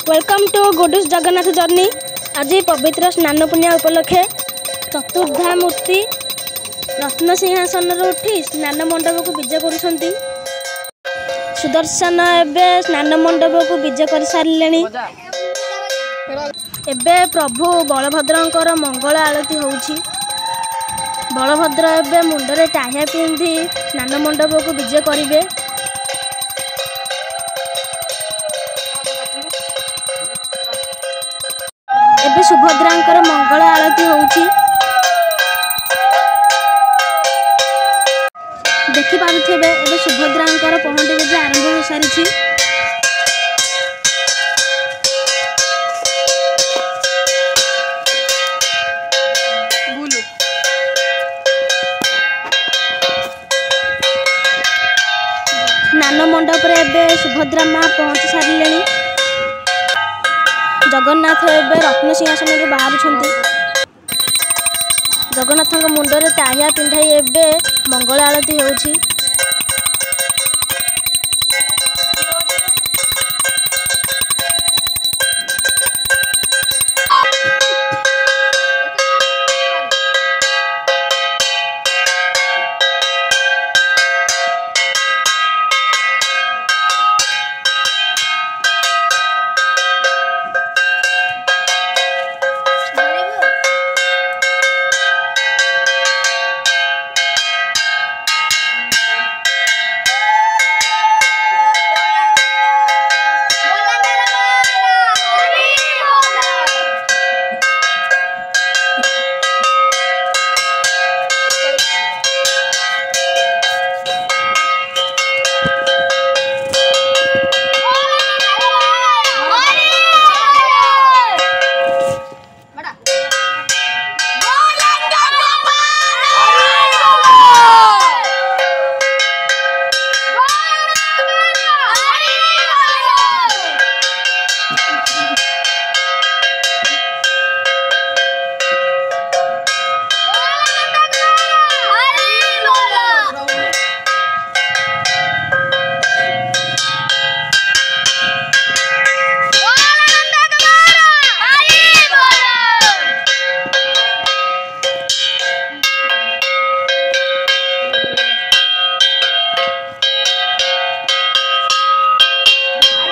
Welcome to गुडूस Jagannath journey. आज पवित्र स्नान पुण्य उपलक्षे चतुर्धा मूर्ति रत्न सिंहासन उठी स्नान मंडप को विजय कर सुदर्शन एवं स्नान मंडप को विजय कर सारे। एबे प्रभु बलभद्र मंगल आरती होउछि। बलभद्र एवं मुंडरे टाहिया पिंधि स्नान मंडप को विजय करेंगे। एबे सुभद्रा मंगल आरती होउछि। देखि पारुथिबे एबे सुभद्रा पहंडी विजय आरंभ हो सारी। स्नान मंडप रे एबे सुभद्रा माँ पहुंची सारे। जगन्नाथ एवं रत्न सिंहासन बाहर। जगन्नाथ मुंडरे टाहिया पिंधाई एवं मंगल आरती होउछि।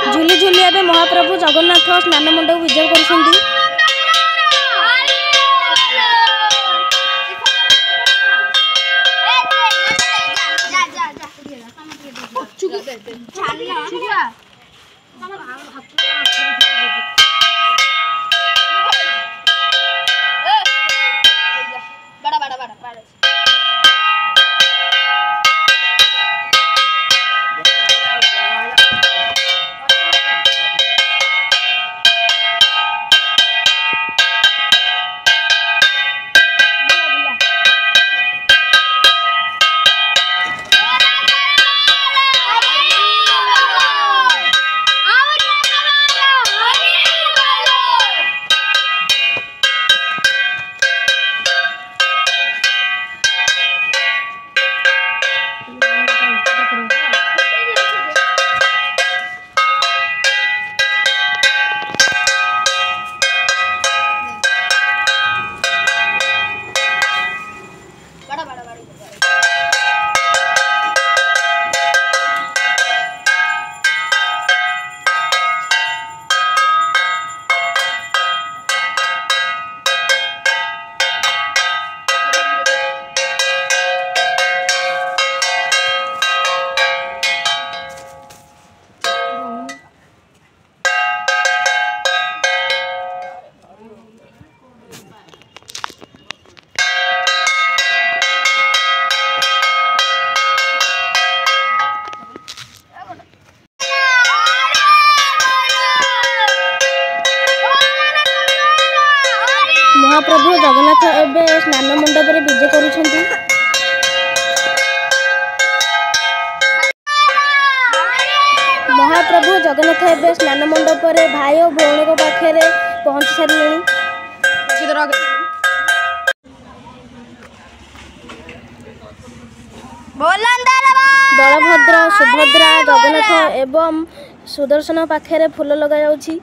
झुली झुली एवं महाप्रभु जगन्नाथ स्नान मंडप विजय कर। महाप्रभु जगन्नाथ एवं स्नान मंडप रे विजय करुछंती। महाप्रभु जगन्नाथ एवं स्नान मंडप रे भाई और भौणी को पाखे पहुंच सारे। बलभद्र सुभद्रा जगन्नाथ एवं सुदर्शन पाखे फूल लगा जाउछि।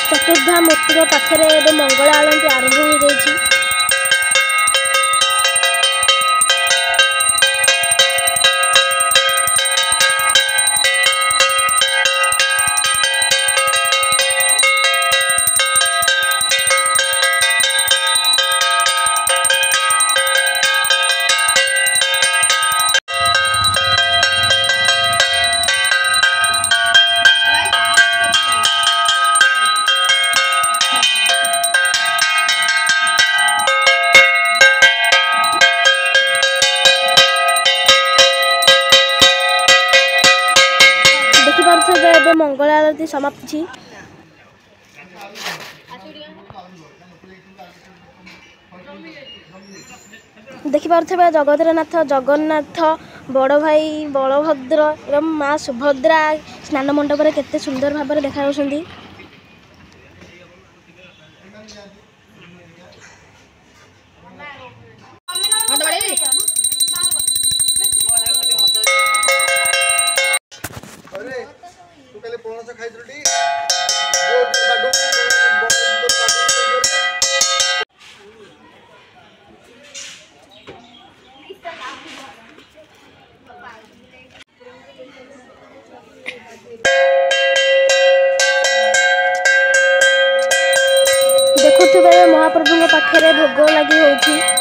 ଚତୁର୍ଦ୍ଧା ମୂର୍ତ୍ତିର ପାଖରେ ଏବେ ମଙ୍ଗଳ ଆଳତି ଆରମ୍ଭ ହୋଇଯାଇଛି। ଏବେ ମଙ୍ଗଳ ଆଳତି ସମାପ୍ତି। ଦେଖିପାରୁଥିବା ଜଗତରନାଥ ଜଗନ୍ନାଥ ବଡ଼ ଭାଇ ବଳଭଦ୍ର ଏବଂ ମା ସୁଭଦ୍ରା ସ୍ନାନ ମଣ୍ଡପରେ କେତେ ସୁନ୍ଦର ଭାବରେ ଦେଖାଯାଉଛନ୍ତି। ଦେଖୁଥିବେ ମହାପ୍ରଭୁଙ୍କ ପାଖରେ ଭୋଗ ଲାଗି ହେଉଛି।